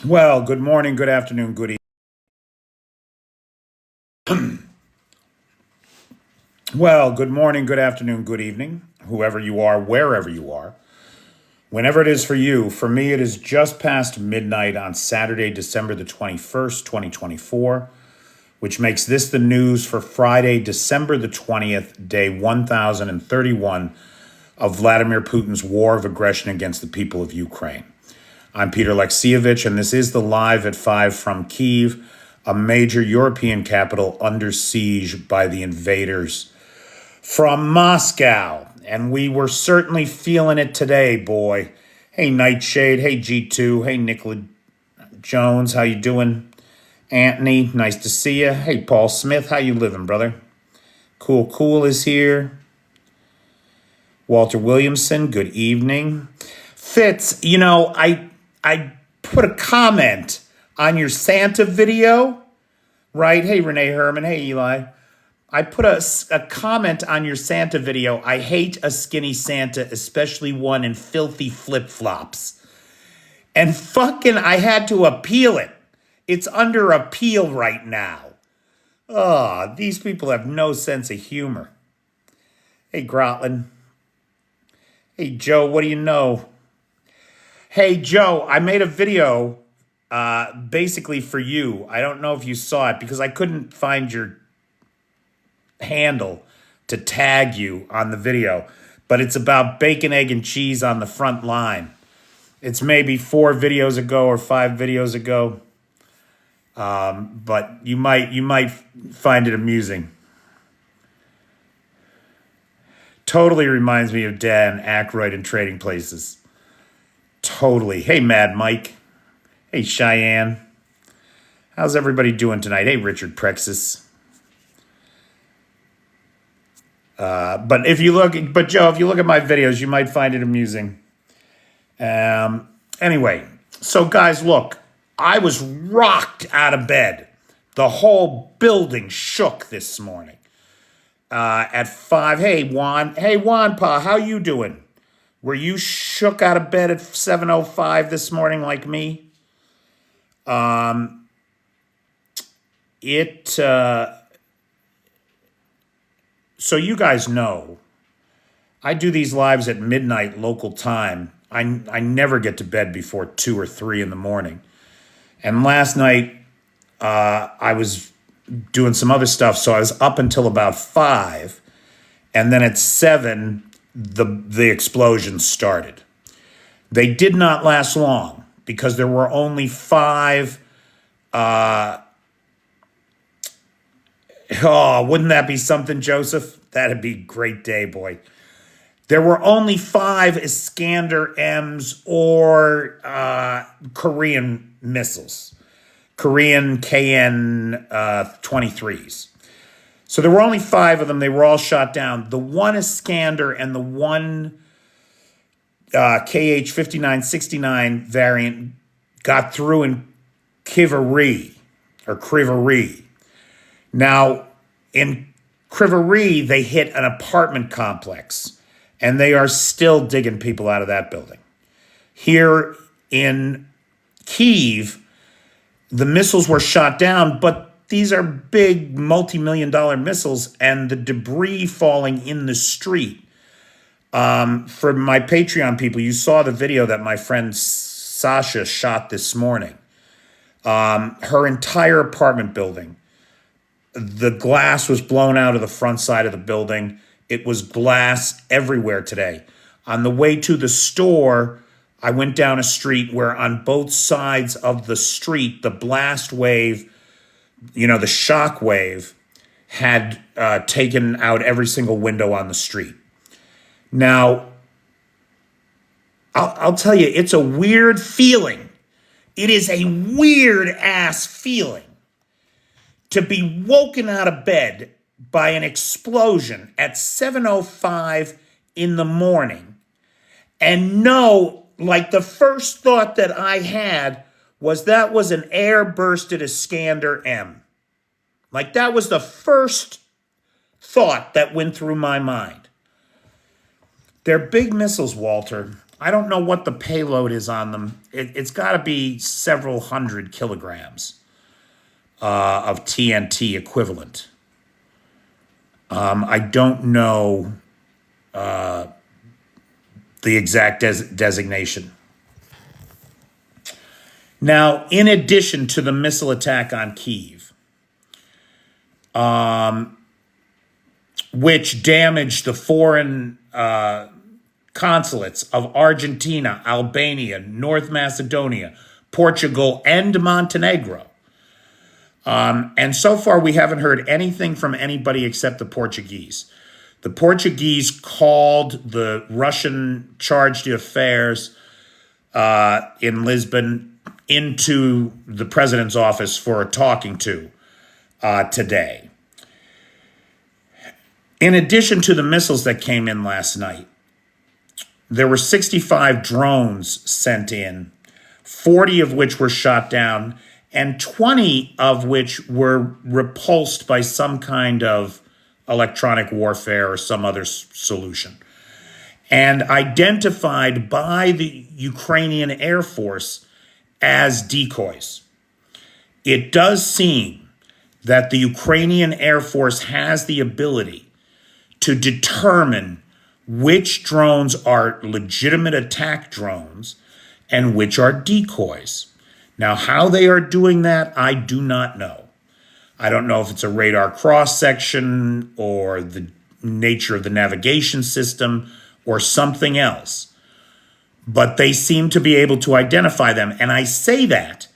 Well, good morning, good afternoon, good evening. Well, good morning, good afternoon, good evening, whoever you are, wherever you are, whenever it is for you. For me, it is just past midnight on Saturday, December the 21st, 2024, which makes this the news for Friday, December the 20th, day 1031 of Vladimir Putin's war of aggression against the people of Ukraine. I'm Peter Alexievich, and this is the Live at 5 from Kyiv, a major European capital under siege by the invaders from Moscow. And we were certainly feeling it today, boy. Hey, Nightshade. Hey, G2. Hey, Nicola Jones. How you doing? Anthony, nice to see you. Hey, Paul Smith. How you living, brother? Cool is here. Walter Williamson, good evening. Fitz, I put a comment on your Santa video, right? Hey, Renee Herman. Hey, Eli. I put a comment on your Santa video. I hate a skinny Santa, especially one in filthy flip-flops. And fucking, I had to appeal it. It's under appeal right now. Oh, these people have no sense of humor. Hey, Grotland. Hey, Joe, what do you know? Hey, Joe, I made a video basically for you. I don't know if you saw it because I couldn't find your handle to tag you on the video, but it's about bacon, egg, and cheese on the front line. It's maybe 4 videos ago or 5 videos ago, but you might find it amusing. Totally reminds me of Dan Aykroyd in Trading Places. Totally. Hey, Mad Mike. Hey, Cheyenne. How's everybody doing tonight? Hey, Richard Prexis. But Joe, if you look at my videos, you might find it amusing. Anyway, so guys, look, I was rocked out of bed. The whole building shook this morning. At 5. Hey, Juan. Hey, Juan Pa, how you doing? Were you shook out of bed at 7:05 this morning like me? So you guys know, I do these lives at midnight local time. I never get to bed before 2 or 3 in the morning. And last night, I was doing some other stuff, so I was up until about 5. And then at 7, the explosions started. They did not last long because there were only 5. Wouldn't that be something, Joseph? That'd be a great day, boy. There were only 5 Iskander M's or Korean missiles, Korean KN-23s. So there were only 5 of them. They were all shot down. The one Iskander and the one KH-5969 variant got through in Kyiv. Now, in Kyiv, they hit an apartment complex, and they are still digging people out of that building. Here in Kyiv, the missiles were shot down, but these are big multi-million-dollar missiles, and the debris falling in the street. For my Patreon people, you saw the video that my friend Sasha shot this morning. Her entire apartment building, the glass was blown out of the front side of the building. It was glass everywhere today. On the way to the store, I went down a street where on both sides of the street, the blast wave, the shock wave, had taken out every single window on the street. Now, I'll tell you, it's a weird feeling. It is a weird-ass feeling to be woken out of bed by an explosion at 7:05 in the morning and know, like, the first thought that I had was that was an air-bursted Iskander M. Like, that was the first thought that went through my mind. They're big missiles, Walter. I don't know what the payload is on them. It's got to be several hundred kilograms of TNT equivalent. I don't know the exact designation. Now, in addition to the missile attack on Kyiv, which damaged the foreign consulates of Argentina, Albania, North Macedonia, Portugal, and Montenegro. And so far, we haven't heard anything from anybody except the Portuguese. The Portuguese called the Russian charge d'affaires in Lisbon into the president's office for a talking to today. In addition to the missiles that came in last night, there were 65 drones sent in, 40 of which were shot down, and 20 of which were repulsed by some kind of electronic warfare or some other solution, and identified by the Ukrainian Air Force as decoys. It does seem that the Ukrainian Air Force has the ability to determine which drones are legitimate attack drones and which are decoys. Now, how they are doing that, I do not know. I don't know if it's a radar cross-section or the nature of the navigation system or something else. But they seem to be able to identify them. And I say that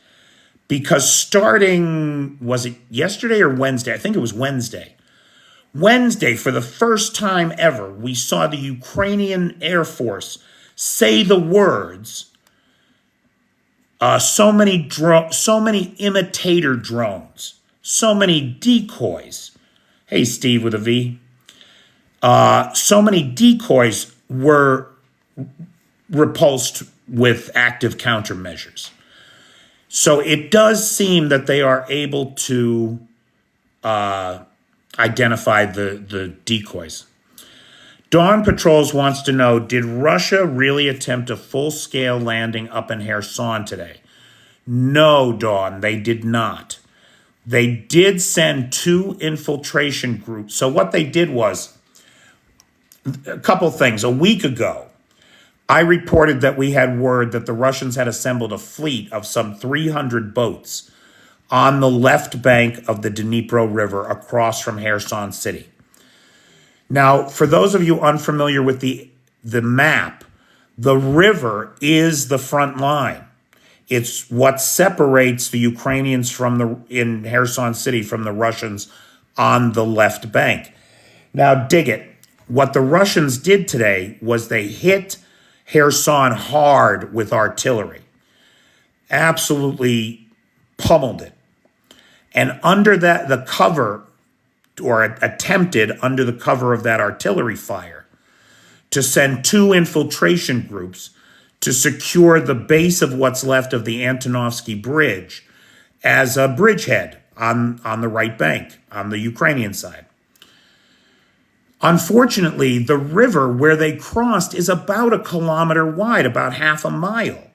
because starting, was it yesterday or Wednesday? I think it was Wednesday. Wednesday, for the first time ever, we saw the Ukrainian Air Force say the words, so many imitator drones, so many decoys. Hey, Steve with a V. So many decoys were repulsed with active countermeasures. So it does seem that they are able to identify the decoys. Dawn Patrols wants to know, did Russia really attempt a full-scale landing up in Kherson today? No, Dawn, they did not. They did send 2 infiltration groups. So what they did was, a couple things. A week ago, I reported that we had word that the Russians had assembled a fleet of some 300 boats on the left bank of the Dnipro River across from Kherson City. Now, for those of you unfamiliar with the map, the river is the front line. It's what separates the Ukrainians in Kherson City from the Russians on the left bank. Now, dig it. What the Russians did today was they hit Kherson hard with artillery. Absolutely pummeled it. And under that, the cover, or attempted under the cover of that artillery fire, to send 2 infiltration groups to secure the base of what's left of the Antonovsky Bridge as a bridgehead on the right bank, on the Ukrainian side. Unfortunately, the river where they crossed is about 1 kilometer wide, about half a mile.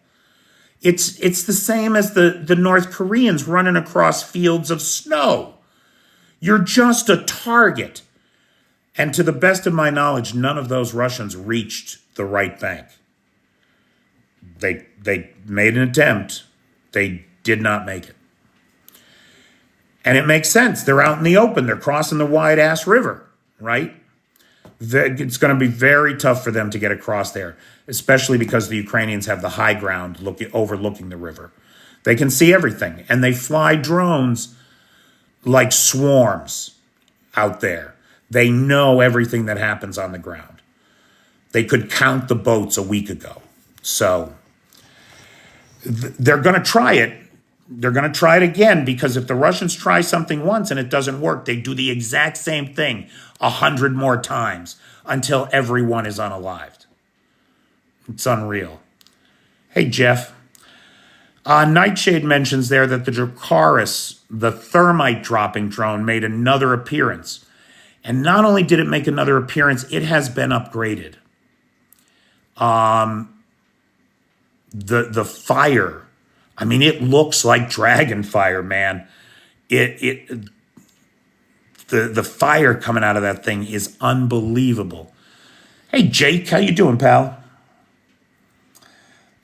It's the same as the North Koreans running across fields of snow. You're just a target. And to the best of my knowledge, none of those Russians reached the right bank. They made an attempt. They did not make it. And it makes sense. They're out in the open. They're crossing the wide-ass river, right? It's going to be very tough for them to get across there, especially because the Ukrainians have the high ground overlooking the river. They can see everything, and they fly drones like swarms out there. They know everything that happens on the ground. They could count the boats a week ago. So they're going to try it. They're going to try it again, because if the Russians try something once and it doesn't work, they do the exact same thing 100 more times until everyone is unalived. It's unreal. Hey, Jeff. Nightshade mentions there that the Dracaris, the thermite dropping drone, made another appearance. And not only did it make another appearance, it has been upgraded. The fire, I mean, it looks like dragon fire, man. The fire coming out of that thing is unbelievable. Hey, Jake, how you doing, pal?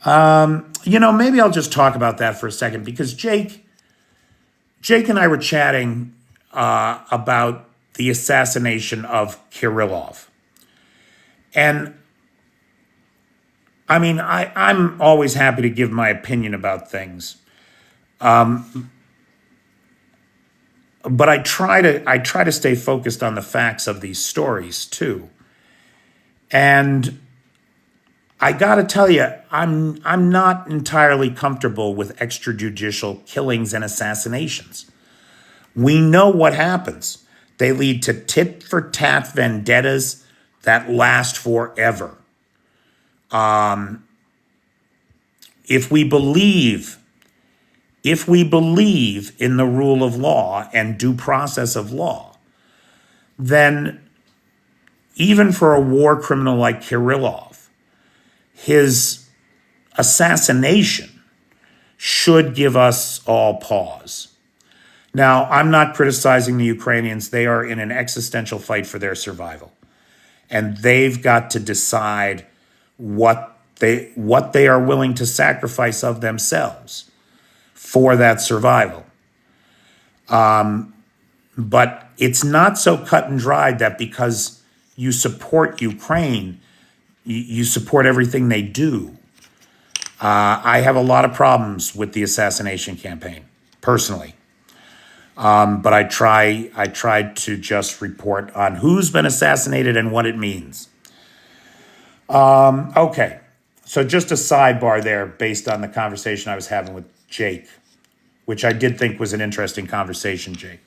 Maybe I'll just talk about that for a second because Jake and I were chatting about the assassination of Kirillov. And I mean, I'm always happy to give my opinion about things. But I try to stay focused on the facts of these stories too. And I got to tell you, I'm not entirely comfortable with extrajudicial killings and assassinations. We know what happens. They lead to tit for tat vendettas that last forever. If we believe in the rule of law and due process of law, then even for a war criminal like Kirillov, his assassination should give us all pause. Now, I'm not criticizing the Ukrainians. They are in an existential fight for their survival. And they've got to decide what they are willing to sacrifice of themselves for that survival. But it's not so cut and dried that because you support Ukraine, you support everything they do. I have a lot of problems with the assassination campaign, personally. But I tried to just report on who's been assassinated and what it means. Okay, so just a sidebar there based on the conversation I was having with Jake, which I did think was an interesting conversation, Jake.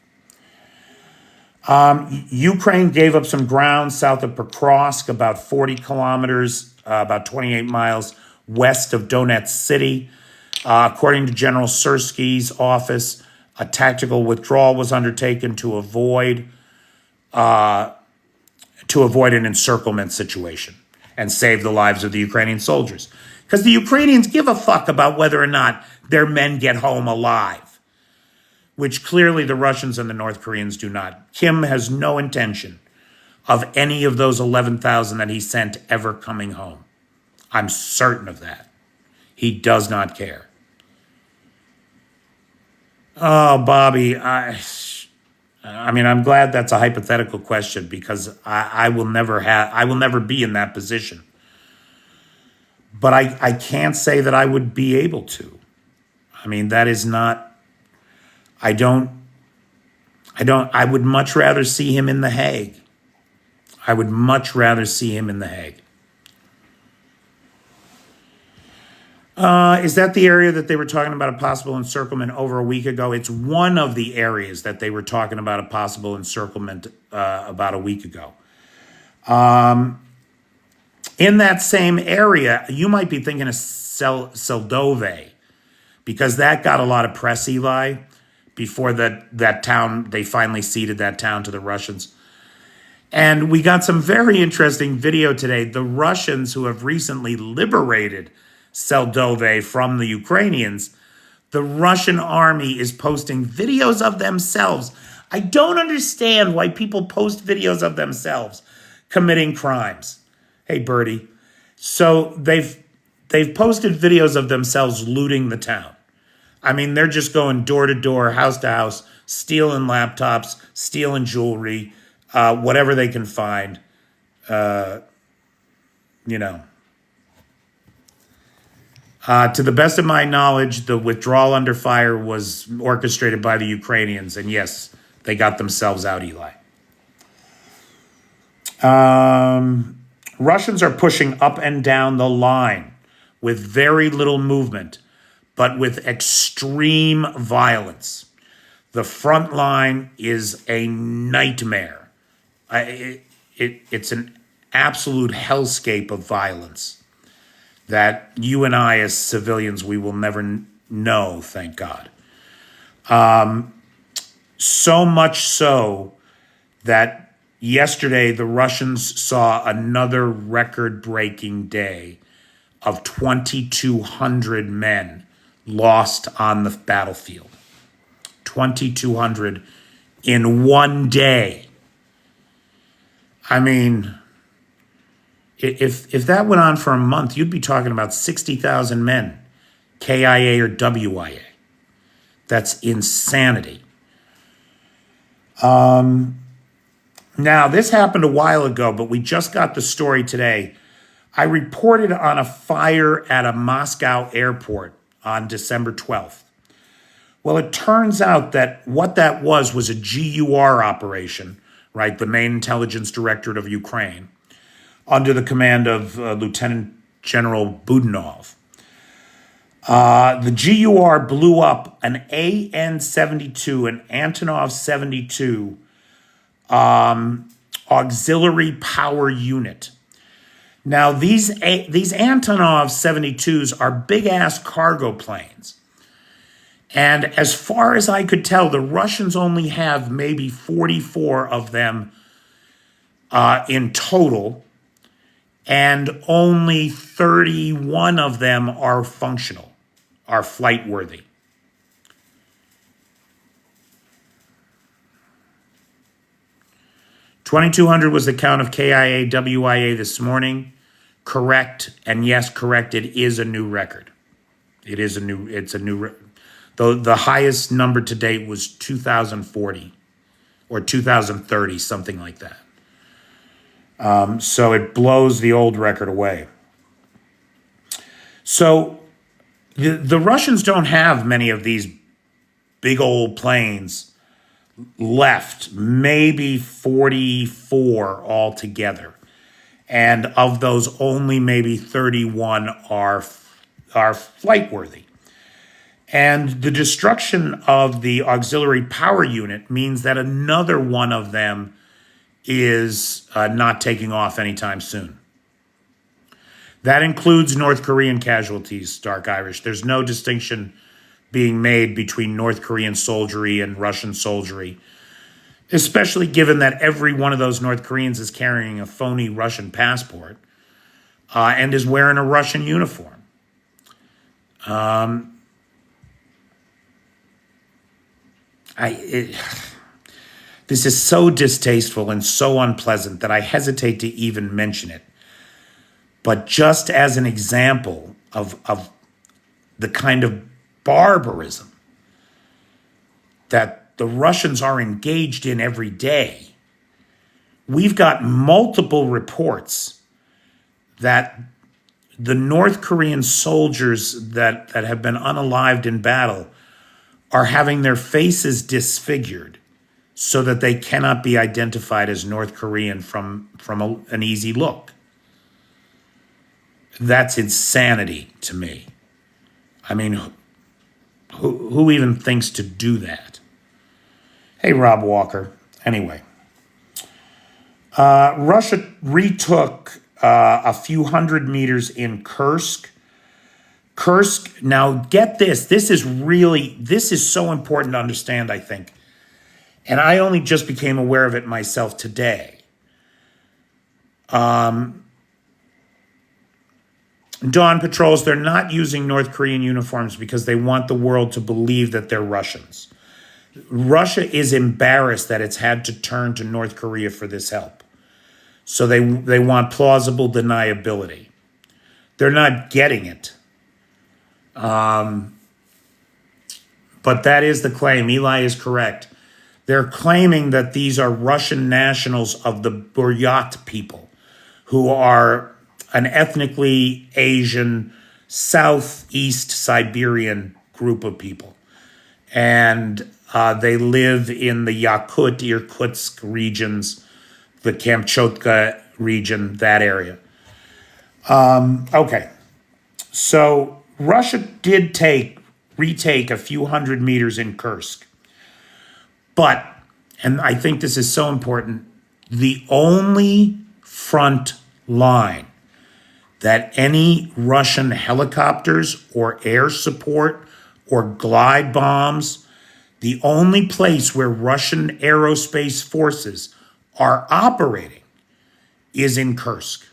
Ukraine gave up some ground south of Pokrovsk, about 40 kilometers, about 28 miles west of Donetsk City. According to General Syrskyi's office, a tactical withdrawal was undertaken to avoid an encirclement situation and save the lives of the Ukrainian soldiers. Because the Ukrainians give a fuck about whether or not their men get home alive, which clearly the Russians and the North Koreans do not. Kim has no intention of any of those 11,000 that he sent ever coming home. I'm certain of that. He does not care. Oh, Bobby, I mean, I'm glad that's a hypothetical question because I will never be in that position. But I can't say that I would be able to. I mean, that is not, I would much rather see him in The Hague. I would much rather see him in The Hague. Is that the area that they were talking about a possible encirclement over a week ago? It's one of the areas that they were talking about a possible encirclement about a week ago. In that same area, you might be thinking of Seldove, because that got a lot of press, Eli, before that town, they finally ceded that town to the Russians. And we got some very interesting video today. The Russians, who have recently liberated Seldove from the Ukrainians, the Russian army is posting videos of themselves. I don't understand why people post videos of themselves committing crimes. Hey, Birdie. So they've posted videos of themselves looting the town. I mean, they're just going door to door, house to house, stealing laptops, stealing jewelry, whatever they can find, To the best of my knowledge, the withdrawal under fire was orchestrated by the Ukrainians. And yes, they got themselves out, Eli. Russians are pushing up and down the line with very little movement, but with extreme violence. The front line is a nightmare. It's an absolute hellscape of violence that you and I as civilians, we will never know, thank God. So much so that Yesterday, the Russians saw another record-breaking day of 2,200 men lost on the battlefield. 2,200 in one day. I mean, if that went on for a month, you'd be talking about 60,000 men, KIA or WIA. That's insanity. Now, this happened a while ago, but we just got the story today. I reported on a fire at a Moscow airport on December 12th. Well, it turns out that what that was a GUR operation, right? The main intelligence directorate of Ukraine, under the command of Lieutenant General Budanov. The GUR blew up an AN-72, an Antonov 72 auxiliary power unit. Now, these Antonov 72s are big-ass cargo planes. And as far as I could tell, the Russians only have maybe 44 of them in total, and only 31 of them are functional, are flight-worthy. $2,200 was the count of KIA, WIA this morning. Correct, and yes, correct, it is a new record. It's a new, though the highest number to date was 2,040 or 2,030, something like that. So it blows the old record away. So the Russians don't have many of these big old planes left, maybe 44 altogether. And of those, only maybe 31 are flight worthy. And the destruction of the auxiliary power unit means that another one of them is not taking off anytime soon. That includes North Korean casualties, Dark Irish. There's no distinction being made between North Korean soldiery and Russian soldiery, especially given that every one of those North Koreans is carrying a phony Russian passport and is wearing a Russian uniform. This is so distasteful and so unpleasant that I hesitate to even mention it. But just as an example of the kind of barbarism that the Russians are engaged in every day, we've got multiple reports that the North Korean soldiers that have been unalived in battle are having their faces disfigured so that they cannot be identified as North Korean from an easy look. That's insanity to me. I mean, who even thinks to do that? Hey, Rob Walker. Anyway, Russia retook a few hundred meters in Kursk. Kursk, now get this. This is so important to understand, I think. And I only just became aware of it myself today. Dawn patrols, they're not using North Korean uniforms because they want the world to believe that they're Russians. Russia is embarrassed that it's had to turn to North Korea for this help. So they want plausible deniability. They're not getting it. But that is the claim. Eli is correct. They're claiming that these are Russian nationals of the Buryat people, who are an ethnically Asian, Southeast Siberian group of people. And they live in the Yakut, Irkutsk regions, the Kamchatka region, that area. Okay. So Russia did retake a few hundred meters in Kursk. But, and I think this is so important, the only front line that any Russian helicopters or air support or glide bombs, the only place where Russian aerospace forces are operating is in Kursk.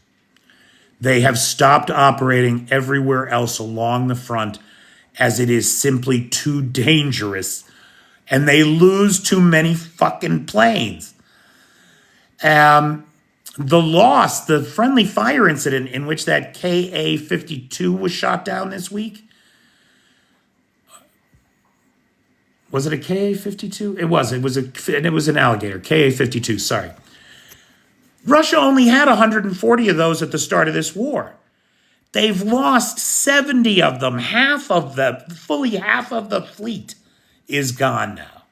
They have stopped operating everywhere else along the front as it is simply too dangerous and they lose too many fucking planes. The friendly fire incident in which that Ka-52 was shot down this week, was it a Ka-52? It was an Alligator, Ka-52, sorry. Russia only had 140 of those at the start of this war. They've lost 70 of them. Fully half of the fleet is gone now.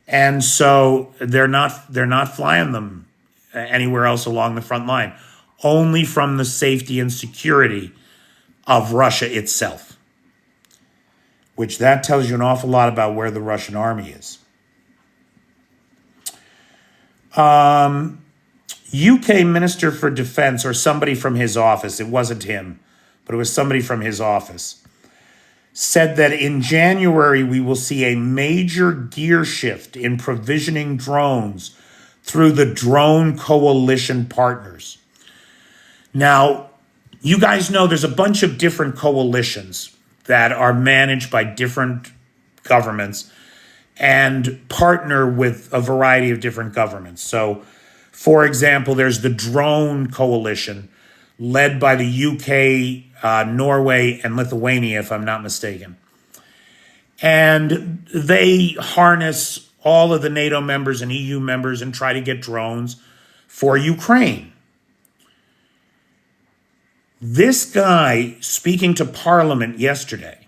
And so they're not flying them anywhere else along the front line, only from the safety and security of Russia itself, which that tells you an awful lot about where the Russian army is. UK Minister for Defense, or somebody from his office, it wasn't him, but it was somebody from his office, said that in January we will see a major gear shift in provisioning drones through the drone coalition partners. Now, you guys know there's a bunch of different coalitions that are managed by different governments and partner with a variety of different governments. So, for example, there's the drone coalition led by the UK, Norway, and Lithuania, if I'm not mistaken. And they harness all of the NATO members and EU members and try to get drones for Ukraine. This guy, speaking to Parliament yesterday,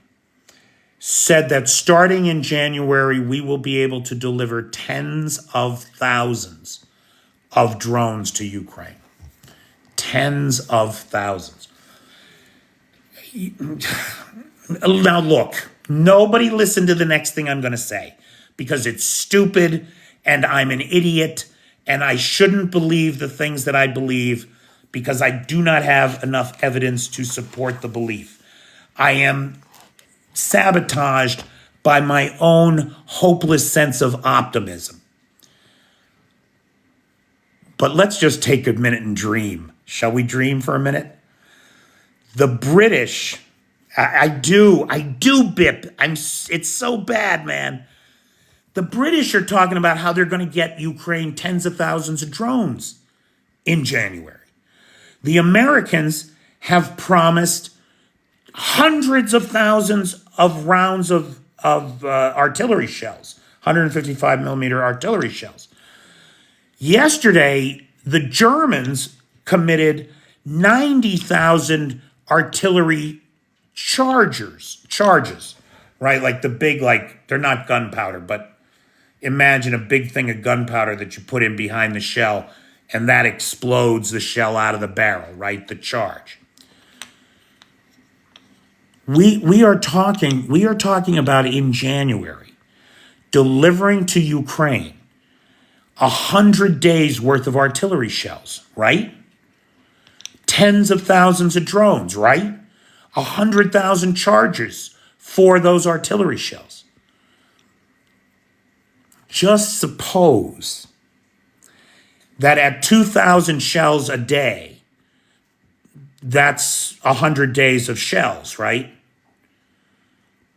said that starting in January, we will be able to deliver tens of thousands of drones to Ukraine. Tens of thousands. Now look, nobody listen to the next thing I'm going to say because it's stupid and I'm an idiot and I shouldn't believe the things that I believe because I do not have enough evidence to support the belief. I am sabotaged by my own hopeless sense of optimism. But let's just take a minute and dream. Shall we dream for a minute? The British, I do, Bip. It's so bad, man. The British are talking about how they're going to get Ukraine tens of thousands of drones in January. The Americans have promised hundreds of thousands of rounds of artillery shells, 155 millimeter artillery shells. Yesterday, the Germans committed 90,000 artillery charges, right? Like the big, they're not gunpowder, but imagine a big thing of gunpowder that you put in behind the shell and that explodes the shell out of the barrel, right? The charge. We are talking about in January delivering to Ukraine 100 days worth of artillery shells, right? Tens of thousands of drones, right? 100,000 charges for those artillery shells. Just suppose that at 2,000 shells a day, that's 100 days of shells, right?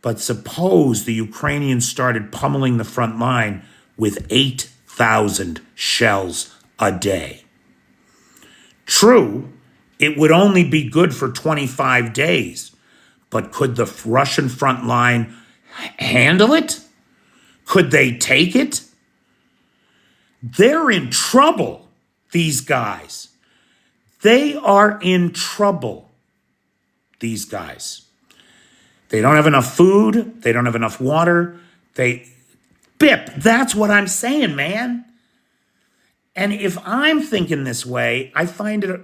But suppose the Ukrainians started pummeling the front line with 8,000 shells a day. True, it would only be good for 25 days, but could the Russian front line handle it? Could they take it? They're in trouble, these guys. They are in trouble, these guys. They don't have enough food. They don't have enough water. Bip, that's what I'm saying, man. And if I'm thinking this way, I find it.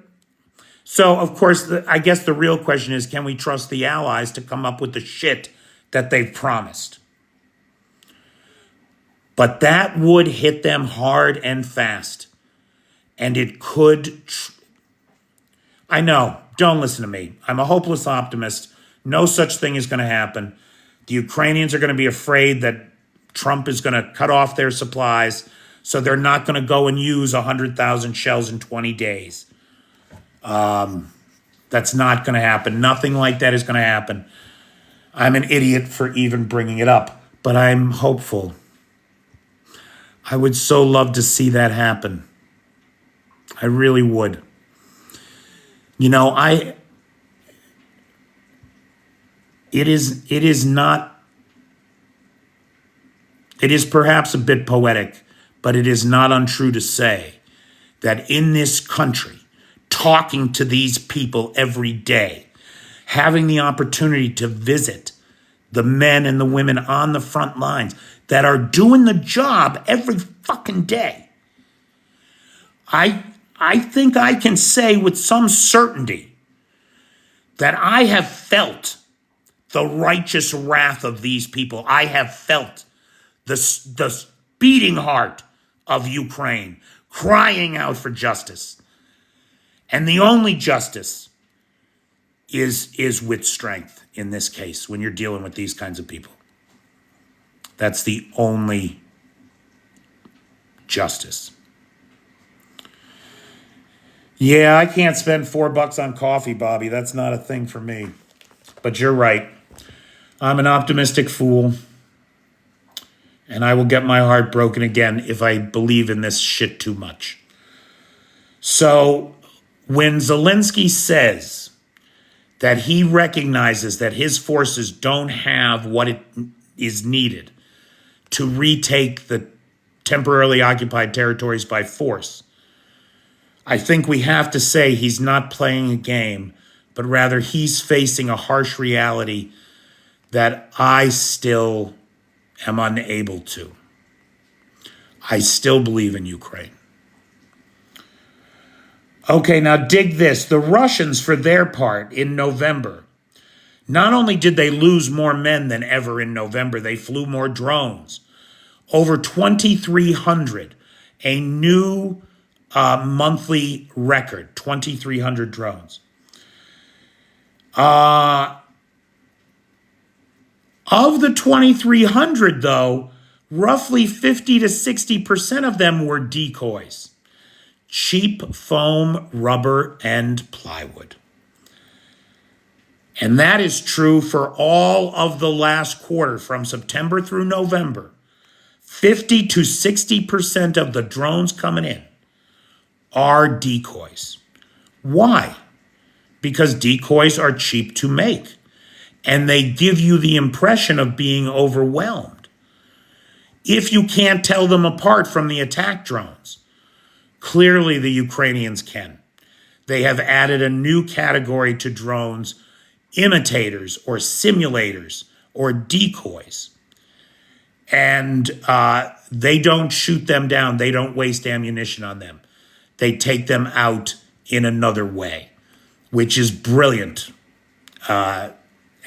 So, of course, I guess the real question is, can we trust the Allies to come up with the shit that they've promised? But that would hit them hard and fast. And it could. I know, don't listen to me. I'm a hopeless optimist. No such thing is going to happen. The Ukrainians are going to be afraid that Trump is going to cut off their supplies. So they're not going to go and use 100,000 shells in 20 days. That's not going to happen. Nothing like that is going to happen. I'm an idiot for even bringing it up, but I'm hopeful. I would so love to see that happen. I really would. You know, it is perhaps a bit poetic, but it is not untrue to say that in this country, talking to these people every day, having the opportunity to visit the men and the women on the front lines that are doing the job every fucking day, I think I can say with some certainty that I have felt the righteous wrath of these people. I have felt the beating heart of Ukraine crying out for justice. And the only justice is with strength in this case when you're dealing with these kinds of people. That's the only justice. Yeah, I can't spend $4 on coffee, Bobby. That's not a thing for me. But you're right. I'm an optimistic fool. And I will get my heart broken again if I believe in this shit too much. So when Zelensky says that he recognizes that his forces don't have what it is needed to retake the temporarily occupied territories by force, I think we have to say he's not playing a game, but rather he's facing a harsh reality that I still am unable to. I still believe in Ukraine. Okay, now dig this. The Russians, for their part, in November, not only did they lose more men than ever in November, they flew more drones. Over 2,300, a new monthly record, 2,300 drones. Of the 2,300, though, roughly 50 to 60% of them were decoys. Cheap foam, rubber, and plywood. And that is true for all of the last quarter, from September through November. 50 to 60% of the drones coming in are decoys. Why? Because decoys are cheap to make, and they give you the impression of being overwhelmed. If you can't tell them apart from the attack drones, clearly the Ukrainians can. They have added a new category to drones: imitators or simulators or decoys. And they don't shoot them down. They don't waste ammunition on them. They take them out in another way, which is brilliant. And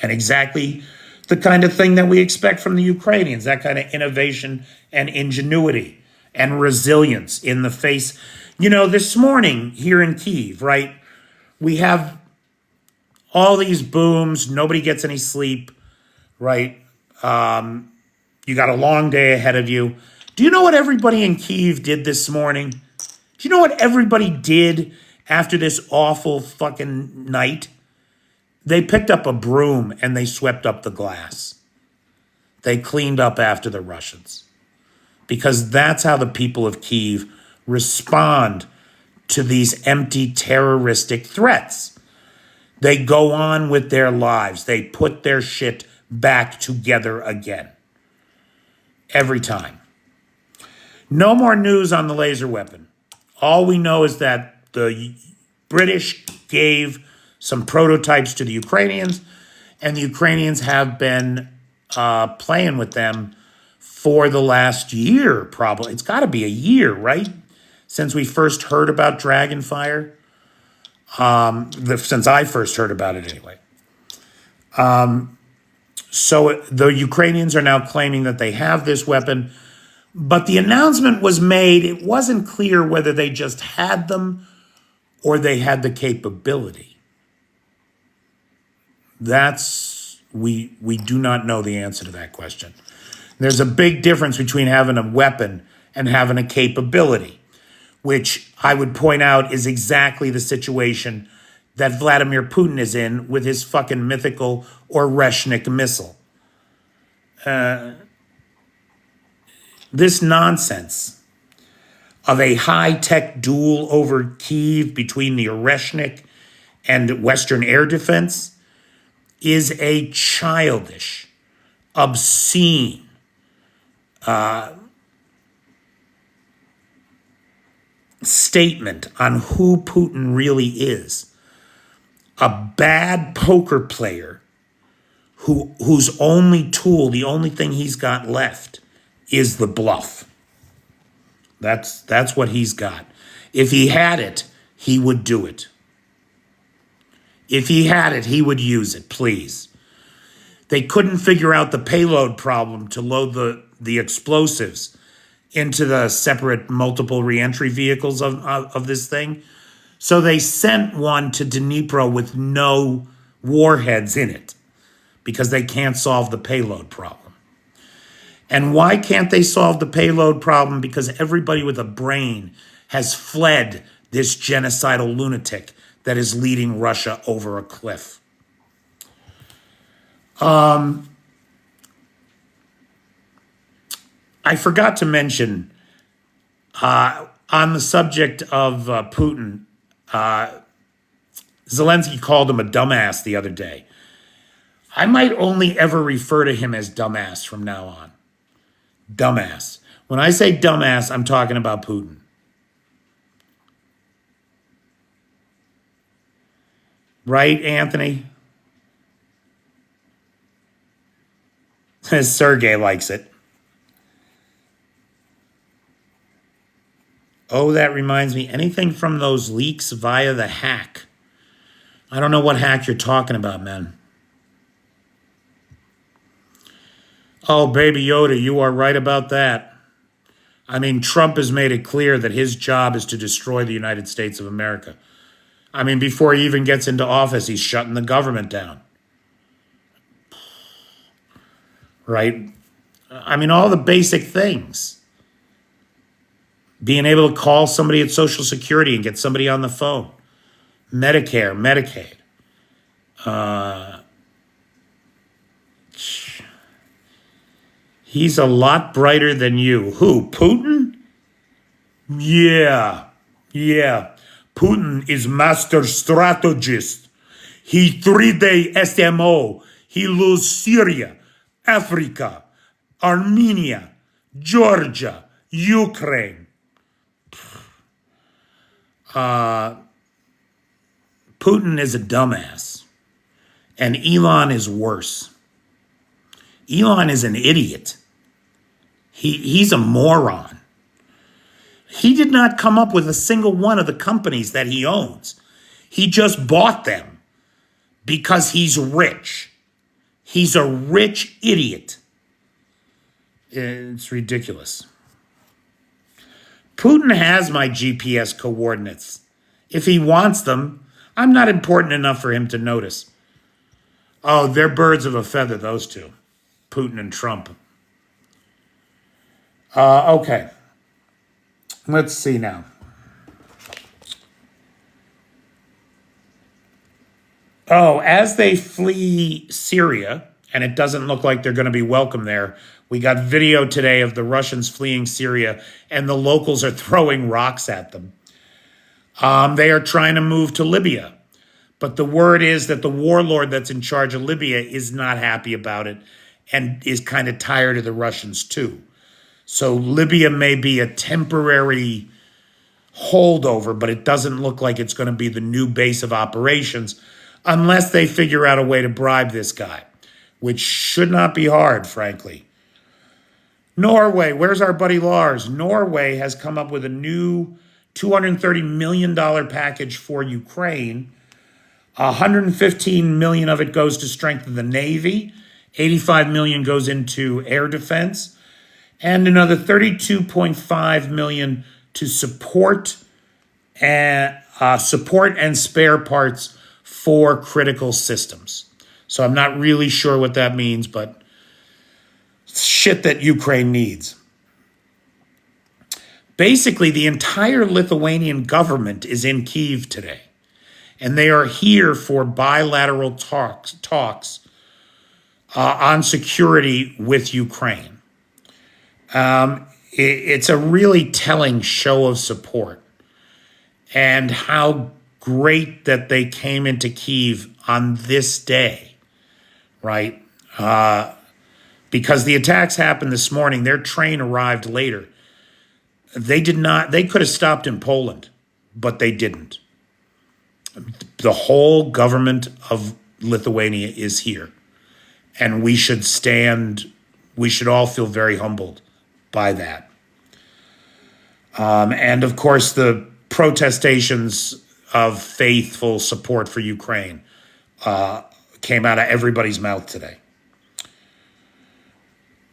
exactly the kind of thing that we expect from the Ukrainians, that kind of innovation and ingenuity and resilience in the face. You know, this morning here in Kyiv, right, we have all these booms. Nobody gets any sleep, right? You got a long day ahead of you. Do you know what everybody in Kyiv did this morning? Do you know what everybody did after this awful fucking night? They picked up a broom and they swept up the glass. They cleaned up after the Russians. Because that's how the people of Kyiv respond to these empty terroristic threats. They go on with their lives. They put their shit back together again. Every time. No more news on the laser weapon. All we know is that the British gave some prototypes to the Ukrainians, and the Ukrainians have been playing with them for the last year, probably. It's got to be a year, right? Since we first heard about Dragonfire. Since I first heard about it anyway. So the Ukrainians are now claiming that they have this weapon, but the announcement was made. It wasn't clear whether they just had them or they had the capability. We do not know the answer to that question. There's a big difference between having a weapon and having a capability, which I would point out is exactly the situation that Vladimir Putin is in with his fucking mythical Oreshnik missile. This nonsense of a high-tech duel over Kyiv between the Oreshnik and Western air defense is a childish, obscene, statement on who Putin really is. A bad poker player whose only tool, the only thing he's got left, is the bluff. That's what he's got. If he had it, he would do it. If he had it, he would use it, please. They couldn't figure out the payload problem to load the explosives into the separate multiple reentry vehicles of this thing. So they sent one to Dnipro with no warheads in it because they can't solve the payload problem. And why can't they solve the payload problem? Because everybody with a brain has fled this genocidal lunatic that is leading Russia over a cliff. I forgot to mention, on the subject of Putin, Zelensky called him a dumbass the other day. I might only ever refer to him as dumbass from now on. Dumbass. When I say dumbass, I'm talking about Putin. Right, Anthony? Sergey likes it. Oh, that reminds me. Anything from those leaks via the hack? I don't know what hack you're talking about, man. Oh, Baby Yoda, you are right about that. I mean, Trump has made it clear that his job is to destroy the United States of America. I mean, before he even gets into office, he's shutting the government down. Right? I mean, all the basic things. Being able to call somebody at Social Security and get somebody on the phone. Medicare, Medicaid. He's a lot brighter than you. Who, Putin? Yeah. Putin is master strategist. He 3-day SMO. He lose Syria, Africa, Armenia, Georgia, Ukraine. Putin is a dumbass. And Elon is worse. Elon is an idiot. He's a moron. He did not come up with a single one of the companies that he owns. He just bought them because he's rich. He's a rich idiot. It's ridiculous. Putin has my GPS coordinates. If he wants them, I'm not important enough for him to notice. Oh, they're birds of a feather, those two. Putin and Trump. Okay. Let's see now. Oh, as they flee Syria, and it doesn't look like they're going to be welcome there, we got video today of the Russians fleeing Syria, and the locals are throwing rocks at them. They are trying to move to Libya. But the word is that the warlord that's in charge of Libya is not happy about it and is kind of tired of the Russians too. So Libya may be a temporary holdover, but it doesn't look like it's going to be the new base of operations unless they figure out a way to bribe this guy, which should not be hard, frankly. Norway, where's our buddy Lars? Norway has come up with a new $230 million package for Ukraine. 115 million of it goes to strengthen the Navy. 85 million goes into air defense. And another 32.5 million to support and spare parts for critical systems. So I'm not really sure what that means, but shit that Ukraine needs. Basically, the entire Lithuanian government is in Kyiv today, and they are here for bilateral talks on security with Ukraine. It's a really telling show of support, and how great that they came into Kyiv on this day, right? Because the attacks happened this morning. Their train arrived later. They could have stopped in Poland, but they didn't. The whole government of Lithuania is here. And we should all feel very humbled by that. And of course, the protestations of faithful support for Ukraine came out of everybody's mouth today.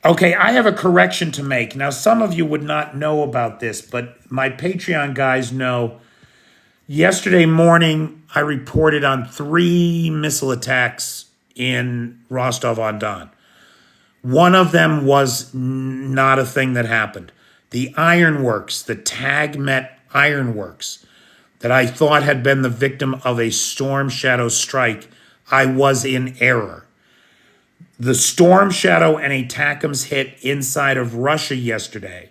Okay, I have a correction to make. Now, some of you would not know about this, but my Patreon guys know. Yesterday morning, I reported on 3 missile attacks in Rostov-on-Don. One of them was not a thing that happened. The ironworks, the TagMet ironworks, that I thought had been the victim of a Storm Shadow strike, I was in error. The Storm Shadow and ATACMS hit inside of Russia yesterday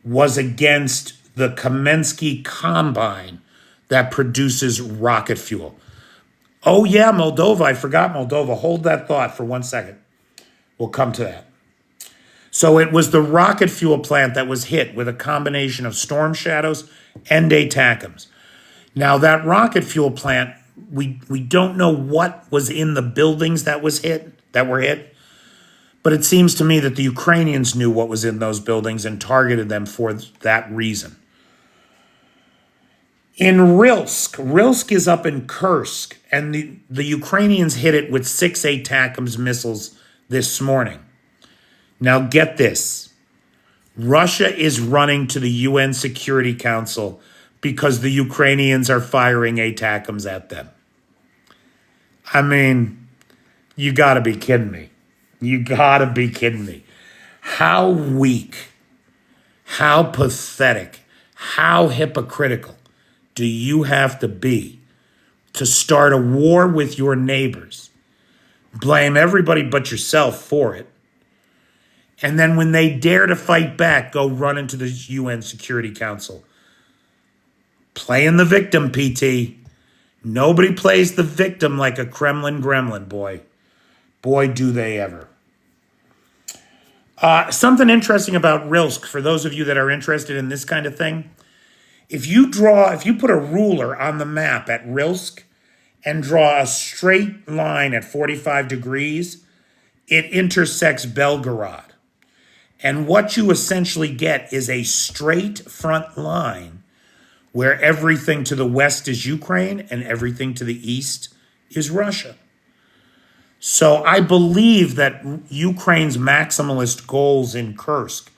was against the Kamensky Combine that produces rocket fuel. Oh yeah, Moldova. I forgot Moldova. Hold that thought for 1 second. We'll come to that. So it was the rocket fuel plant that was hit with a combination of Storm Shadows and ATACMS. Now that rocket fuel plant, we don't know what was in the buildings that were hit, but it seems to me that the Ukrainians knew what was in those buildings and targeted them for that reason. In Rilsk is up in Kursk, and the Ukrainians hit it with 6 ATACMS missiles this morning. Now get this. Russia is running to the UN Security Council because the Ukrainians are firing ATACMS at them. I mean, you gotta be kidding me. You gotta be kidding me. How weak, how pathetic, how hypocritical do you have to be to start a war with your neighbors, blame everybody but yourself for it, and then when they dare to fight back, go run into the UN Security Council? Playing the victim, PT. Nobody plays the victim like a Kremlin gremlin, boy. Boy, do they ever. Something interesting about Rilsk, for those of you that are interested in this kind of thing, if you put a ruler on the map at Rilsk and draw a straight line at 45 degrees, it intersects Belgorod. And what you essentially get is a straight front line where everything to the west is Ukraine and everything to the east is Russia. So I believe that Ukraine's maximalist goals in Kursk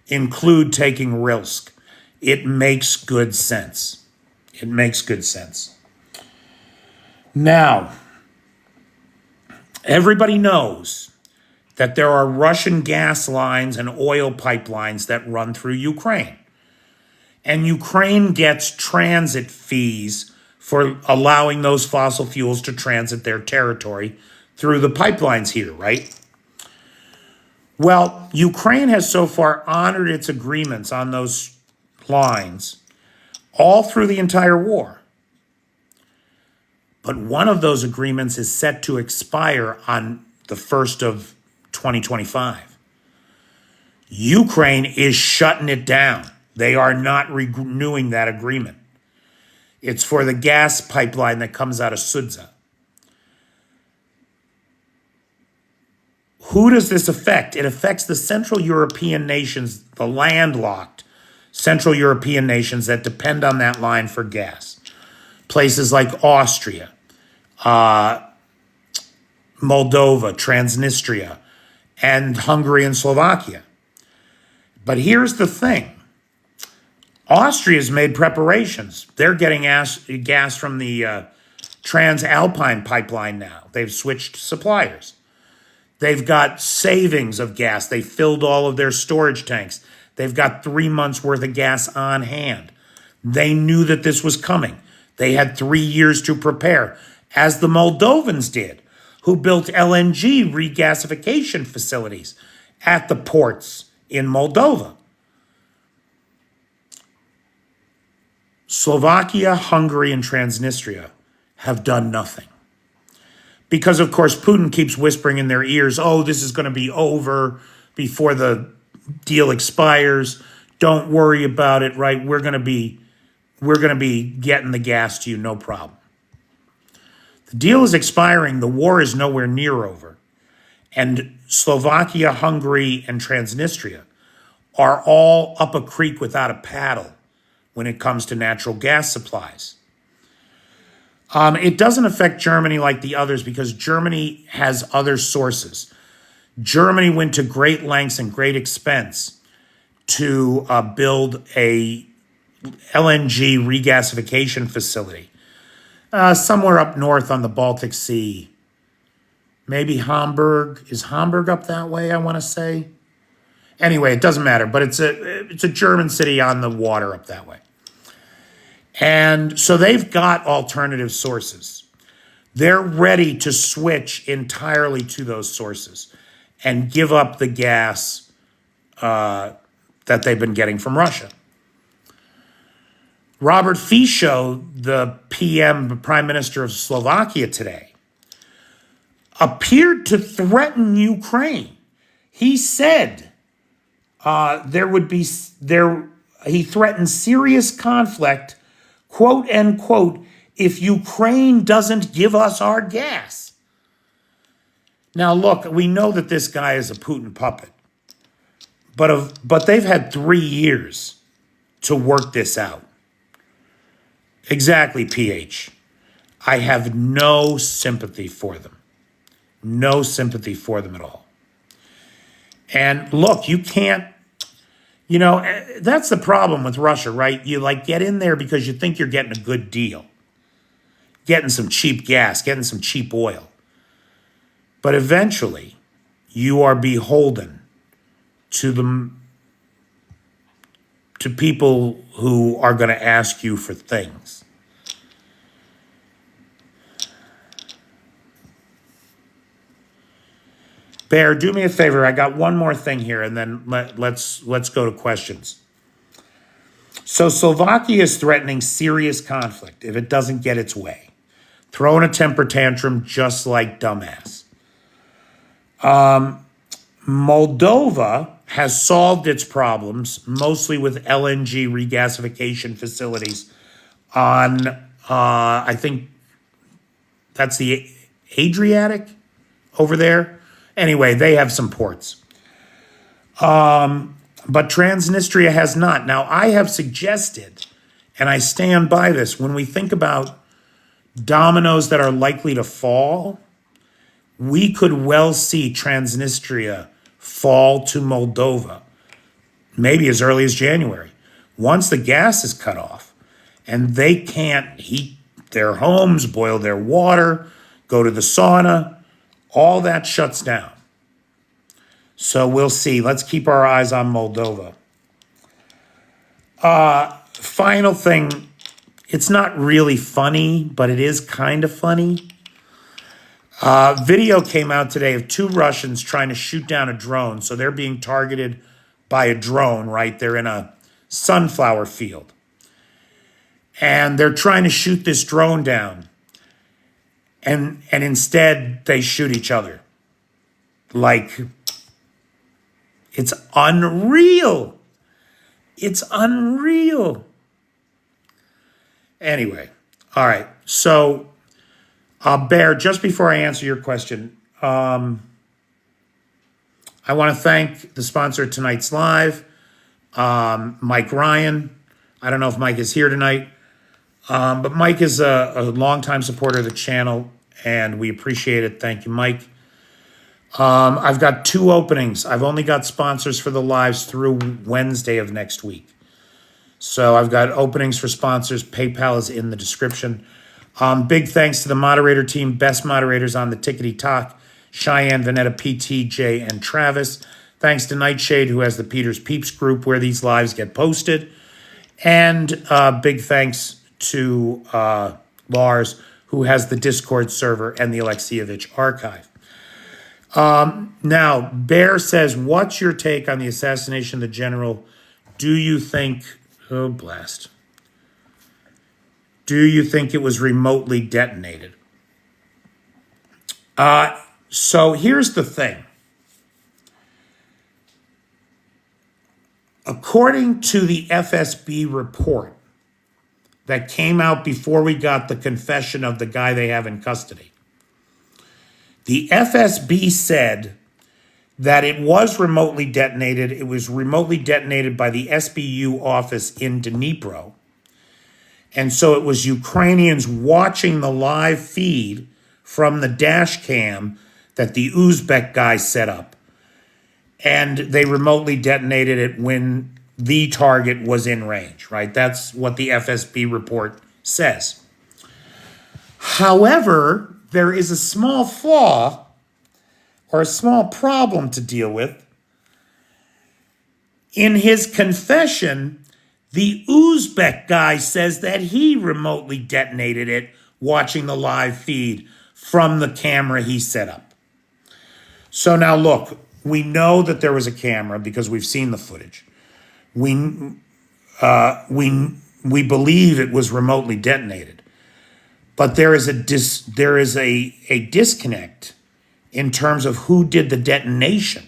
include taking Rilsk. It makes good sense. It makes good sense. Now, everybody knows that there are Russian gas lines and oil pipelines that run through Ukraine. And Ukraine gets transit fees for allowing those fossil fuels to transit their territory through the pipelines here, right? Well, Ukraine has so far honored its agreements on those lines all through the entire war. But one of those agreements is set to expire on the 1st of 2025. Ukraine is shutting it down. They are not renewing that agreement. It's for the gas pipeline that comes out of Sudza. Who does this affect? It affects the Central European nations, the landlocked Central European nations that depend on that line for gas. Places like Austria, Moldova, Transnistria, and Hungary and Slovakia. But here's the thing. Austria's made preparations. They're getting gas from the Transalpine pipeline now. They've switched suppliers. They've got savings of gas. They filled all of their storage tanks. They've got 3 months worth of gas on hand. They knew that this was coming. They had 3 years to prepare, as the Moldovans did, who built LNG regasification facilities at the ports in Moldova. Slovakia, Hungary, and Transnistria have done nothing. Because, of course, Putin keeps whispering in their ears, oh, this is going to be over before the deal expires. Don't worry about it, right? We're going to be getting the gas to you, no problem. The deal is expiring. The war is nowhere near over. And Slovakia, Hungary, and Transnistria are all up a creek without a paddle when it comes to natural gas supplies. It doesn't affect Germany like the others because Germany has other sources. Germany went to great lengths and great expense to build a LNG regasification facility somewhere up north on the Baltic Sea. Maybe Hamburg. Is Hamburg up that way, I want to say? Anyway, it doesn't matter, but it's a German city on the water up that way. And so they've got alternative sources. They're ready to switch entirely to those sources and give up the gas that they've been getting from Russia. Robert Fico, the Prime Minister of Slovakia today, appeared to threaten Ukraine. He said he threatened serious conflict, quote unquote, if Ukraine doesn't give us our gas. Now, look, we know that this guy is a Putin puppet, but they've had 3 years to work this out. Exactly, PH. I have no sympathy for them. No sympathy for them at all. And look, you can't, that's the problem with Russia, right? You get in there because you think you're getting a good deal, getting some cheap gas, getting some cheap oil. But eventually, you are beholden to people who are going to ask you for things. Bear, do me a favor. I got one more thing here, and then let's go to questions. So Slovakia is threatening serious conflict if it doesn't get its way. Throwing a temper tantrum just like dumbass. Moldova has solved its problems, mostly with LNG regasification facilities on, I think that's the Adriatic over there. Anyway, they have some ports. But Transnistria has not. Now, I have suggested, and I stand by this, when we think about dominoes that are likely to fall, we could well see Transnistria fall to Moldova, maybe as early as January, once the gas is cut off and they can't heat their homes, boil their water, go to the sauna, all that shuts down. So we'll see. Let's keep our eyes on Moldova. Final thing, it's not really funny, but it is kind of funny. Video came out today of 2 Russians trying to shoot down a drone. So they're being targeted by a drone, right? They're in a sunflower field. And they're trying to shoot this drone down. And instead, they shoot each other. It's unreal. It's unreal. Anyway, all right. So, Bear, just before I answer your question, I want to thank the sponsor of tonight's live, Mike Ryan. I don't know if Mike is here tonight, but Mike is a longtime supporter of the channel, and we appreciate it. Thank you, Mike. I've got 2 openings. I've only got sponsors for the lives through Wednesday of next week. So I've got openings for sponsors. PayPal is in the description. Big thanks to the moderator team, best moderators on the Tickety Talk, Cheyenne, Vanetta, PT, Jay, and Travis. Thanks to Nightshade, who has the Peter's Peeps group where these lives get posted. And big thanks to Lars, who has the Discord server and the Alexievich archive. Now, Bear says, what's your take on the assassination of the general? Do you think, oh blast, do you think it was remotely detonated? So here's the thing. According to the FSB report that came out before we got the confession of the guy they have in custody, the FSB said that it was remotely detonated. It was remotely detonated by the SBU office in Dnipro. And so it was Ukrainians watching the live feed from the dash cam that the Uzbek guy set up. And they remotely detonated it when the target was in range, right? That's what the FSB report says. However, there is a small flaw or a small problem to deal with. In his confession, the Uzbek guy says that he remotely detonated it watching the live feed from the camera he set up. So now look, we know that there was a camera because we've seen the footage. We believe it was remotely detonated, but there is a disconnect in terms of who did the detonation,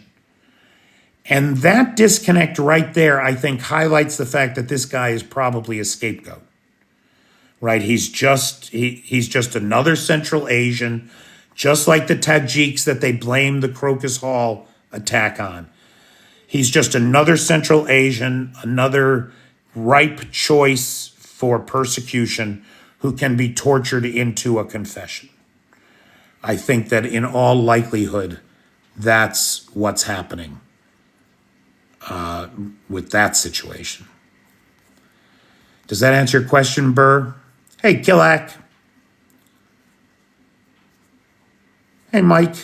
and that disconnect right there, I think, highlights the fact that this guy is probably a scapegoat. Right? He's just another Central Asian, just like the Tajiks that they blamed the Crocus Hall attack on. He's just another Central Asian, another ripe choice for persecution who can be tortured into a confession. I think that in all likelihood, that's what's happening with that situation. Does that answer your question, Burr? Hey, Kilak. Hey, Mike.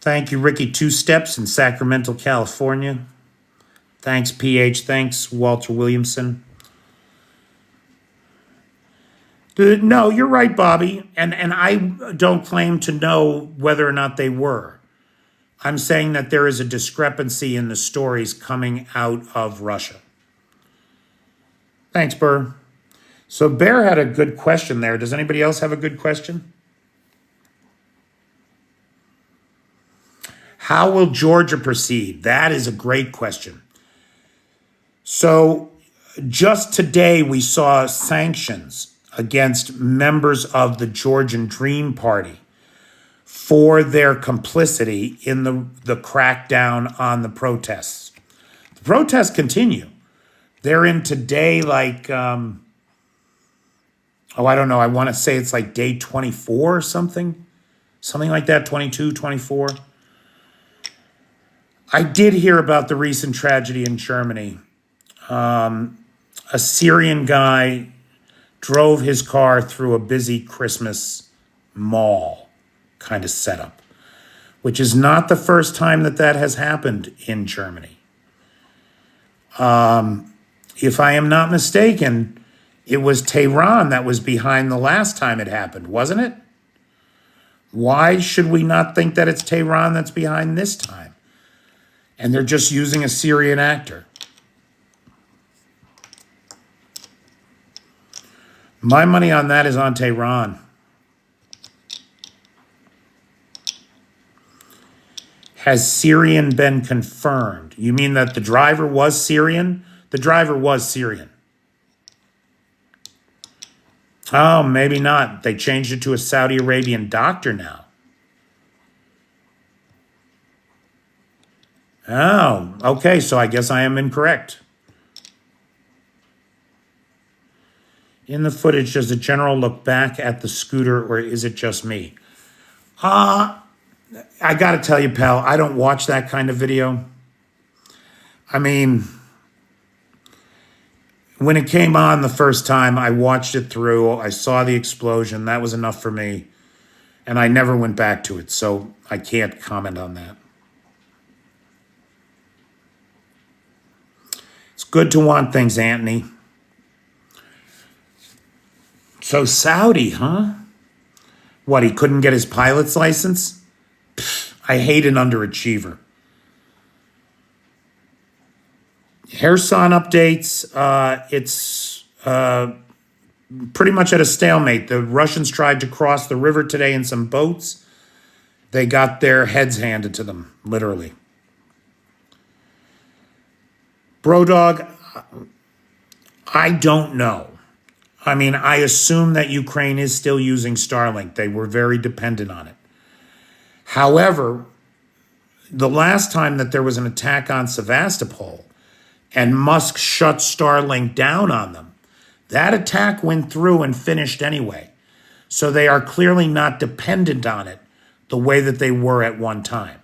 Thank you, Ricky Two Steps in Sacramento, California. Thanks, PH. Thanks, Walter Williamson. No, you're right, Bobby. And I don't claim to know whether or not they were. I'm saying that there is a discrepancy in the stories coming out of Russia. Thanks, Burr. So Bear had a good question there. Does anybody else have a good question? How will Georgia proceed? That is a great question. So just today we saw sanctions against members of the Georgian Dream Party for their complicity in the crackdown on the protests. The protests continue. They're in today like, I don't know. I want to say it's like day 24 or something like that, 22, 24. I did hear about the recent tragedy in Germany. A Syrian guy drove his car through a busy Christmas mall kind of setup, which is not the first time that has happened in Germany. If I am not mistaken, it was Tehran that was behind the last time it happened, wasn't it? Why should we not think that it's Tehran that's behind this time? And they're just using a Syrian actor. My money on that is on Tehran. Has Syrian been confirmed? You mean that the driver was Syrian? The driver was Syrian. Oh, maybe not. They changed it to a Saudi Arabian doctor now. Oh, okay, so I guess I am incorrect. In the footage, does the general look back at the scooter or is it just me? I got to tell you, pal, I don't watch that kind of video. I mean, When it came on the first time, I watched it through. I saw the explosion. That was enough for me. And I never went back to it, so I can't comment on that. It's good to want things, Anthony. So Saudi, huh? What, he couldn't get his pilot's license? Pfft, I hate an underachiever. Kherson updates, it's pretty much at a stalemate. The Russians tried to cross the river today in some boats. They got their heads handed to them, literally. Brodog, I don't know. I mean, I assume that Ukraine is still using Starlink. They were very dependent on it. However, the last time that there was an attack on Sevastopol and Musk shut Starlink down on them, that attack went through and finished anyway. So they are clearly not dependent on it the way that they were at one time.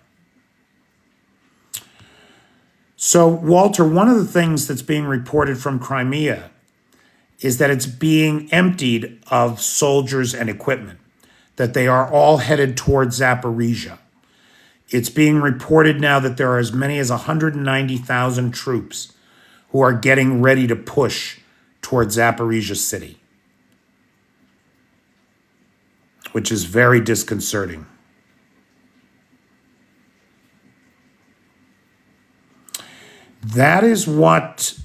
So, Walter, one of the things that's being reported from Crimea is that it's being emptied of soldiers and equipment, that they are all headed towards Zaporizhia. It's being reported now that there are as many as 190,000 troops who are getting ready to push towards Zaporizhia city, which is very disconcerting. That is what,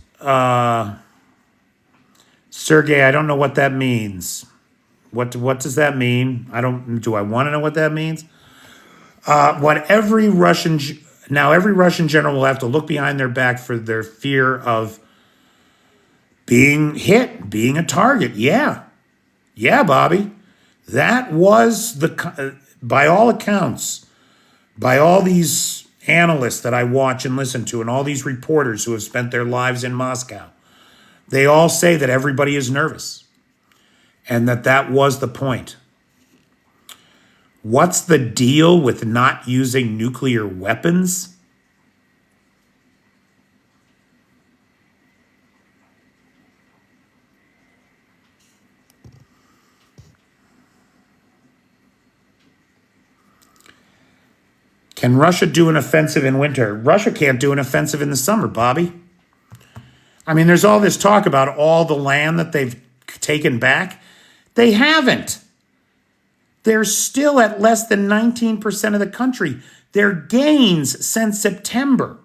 Sergey, I don't know what that means. What does that mean? Do I want to know what that means? Every Russian general will have to look behind their back for their fear of being hit, being a target. Yeah, Bobby. That was by all accounts, by all these analysts that I watch and listen to, and all these reporters who have spent their lives in Moscow, they all say that everybody is nervous and that was the point. What's the deal with not using nuclear weapons? Can Russia do an offensive in winter? Russia can't do an offensive in the summer, Bobby. I mean, there's all this talk about all the land that they've taken back. They haven't. They're still at less than 19% of the country. Their gains since September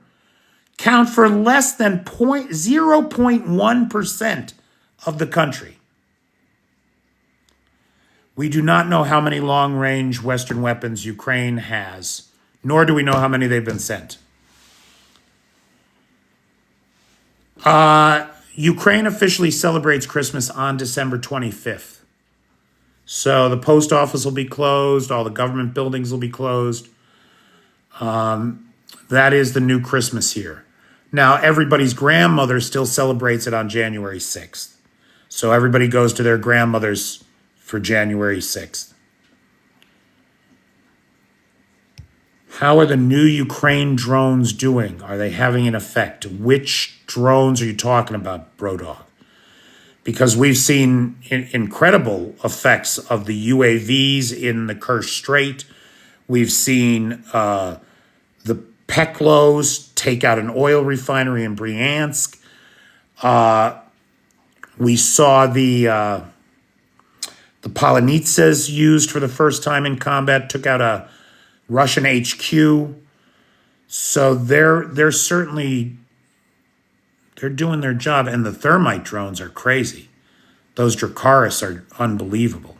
count for less than 0.1% of the country. We do not know how many long-range Western weapons Ukraine has, nor do we know how many they've been sent. Ukraine officially celebrates Christmas on December 25th. So the post office will be closed. All the government buildings will be closed. That is the new Christmas here. Now, everybody's grandmother still celebrates it on January 6th. So everybody goes to their grandmothers for January 6th. How are the new Ukraine drones doing? Are they having an effect? Which drones are you talking about, Brodog? Because we've seen incredible effects of the UAVs in the Kerch Strait. We've seen the Peklos take out an oil refinery in Bryansk. We saw the Polonitsas used for the first time in combat, took out a Russian HQ. So they're doing their job, and the thermite drones are crazy. Those Dracaris are unbelievable.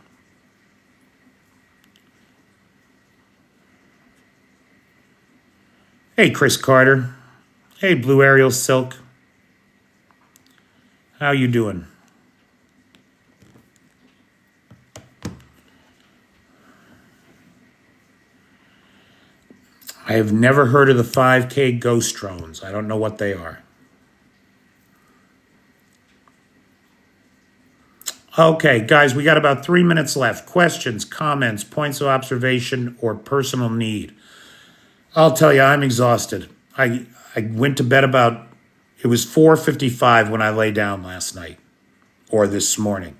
Hey, Chris Carter. Hey, Blue Ariel Silk. How you doing? I have never heard of the 5K ghost drones. I don't know what they are. Okay, guys, we got about 3 minutes left. Questions, comments, points of observation, or personal need. I'll tell you, I'm exhausted. I went to bed about It was 4:55 when I lay down last night or this morning.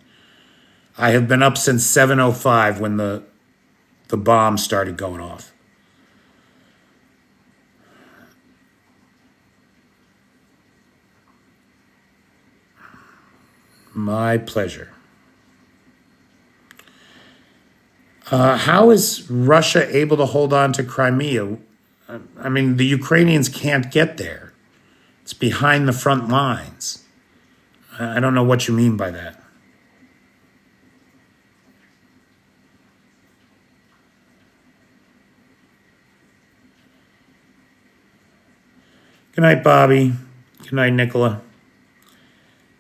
I have been up since 7:05 when the bomb started going off. My pleasure. How is Russia able to hold on to Crimea? I mean, the Ukrainians can't get there. It's behind the front lines. I don't know what you mean by that. Good night, Bobby. Good night, Nicola.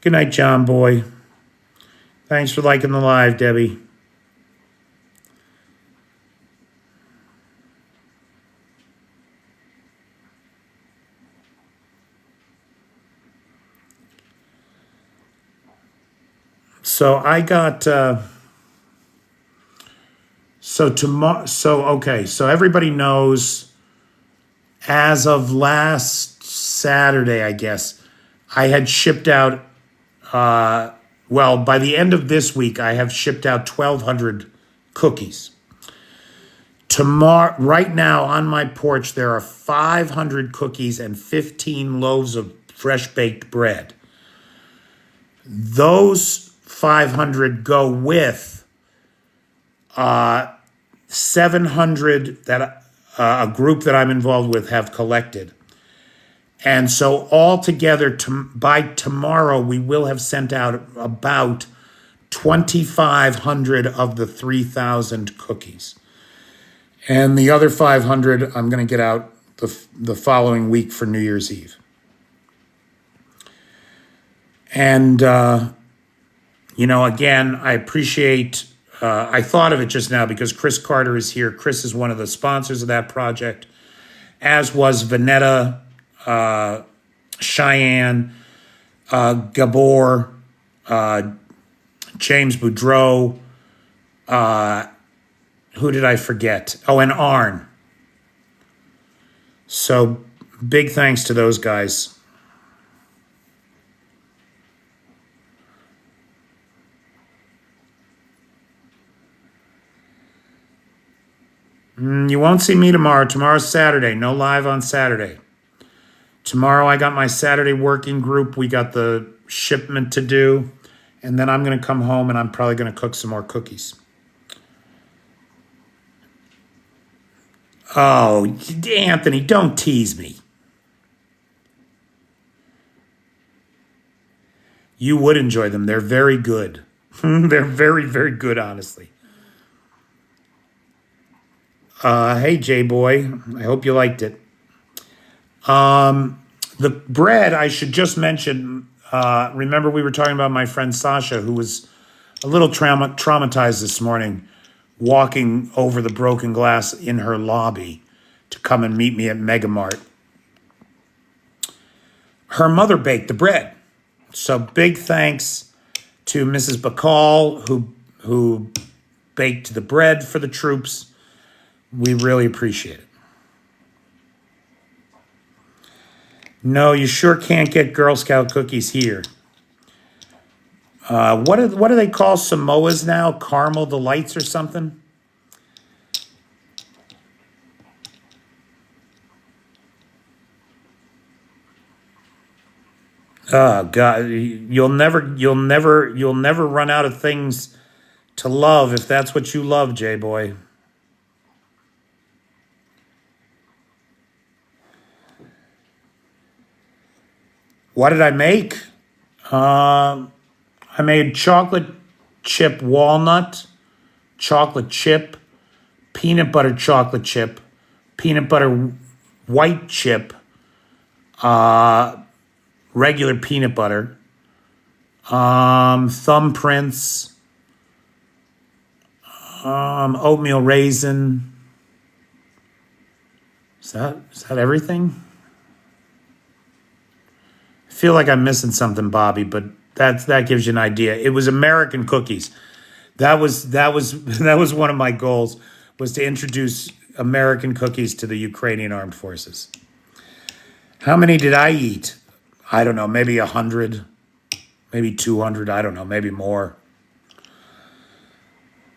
Good night, John Boy. Thanks for liking the live, Debbie. So I got so everybody knows as of last Saturday, I guess, I had shipped out by the end of this week I have shipped out 1,200 cookies. Tomorrow, right now on my porch, there are 500 cookies and 15 loaves of fresh baked bread. Those 500 go with 700 that a group that I'm involved with have collected. And so altogether, by tomorrow, we will have sent out about 2,500 of the 3,000 cookies. And the other 500, I'm going to get out the following week for New Year's Eve. And, again, I appreciate, I thought of it just now because Chris Carter is here. Chris is one of the sponsors of that project, as was Vanetta, Cheyenne, Gabor, James Boudreau, who did I forget? Oh, and Arn. So big thanks to those guys. You won't see me tomorrow. Tomorrow's Saturday. No live on Saturday. Tomorrow I got my Saturday working group. We got the shipment to do. And then I'm going to come home and I'm probably going to cook some more cookies. Oh, Anthony, don't tease me. You would enjoy them. They're very good. They're very, very good, honestly. Hey, J-Boy. I hope you liked it. The bread, I should just mention, remember we were talking about my friend Sasha, who was a little traumatized this morning, walking over the broken glass in her lobby to come and meet me at Megamart. Her mother baked the bread. So big thanks to Mrs. Bacall, who baked the bread for the troops. We really appreciate it. No, you sure can't get Girl Scout cookies here. What do they call Samoas now? Caramel Delights or something? Oh God, you'll never run out of things to love if that's what you love, J-Boy. What did I make? I made chocolate chip walnut, chocolate chip, peanut butter chocolate chip, peanut butter white chip, regular peanut butter, thumbprints, oatmeal raisin. Is that everything? I feel like I'm missing something, Bobby, but that gives you an idea. It was American cookies. That was one of my goals, was to introduce American cookies to the Ukrainian armed forces. How many did I eat? I don't know, maybe 100, maybe 200, I don't know, maybe more.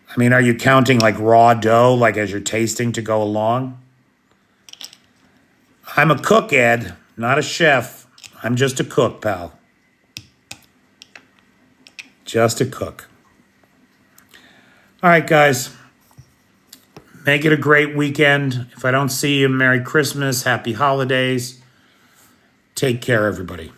I mean, are you counting like raw dough, like as you're tasting to go along? I'm a cook, Ed, not a chef. I'm just a cook, pal. Just a cook. All right, guys. Make it a great weekend. If I don't see you, Merry Christmas, Happy Holidays. Take care, everybody.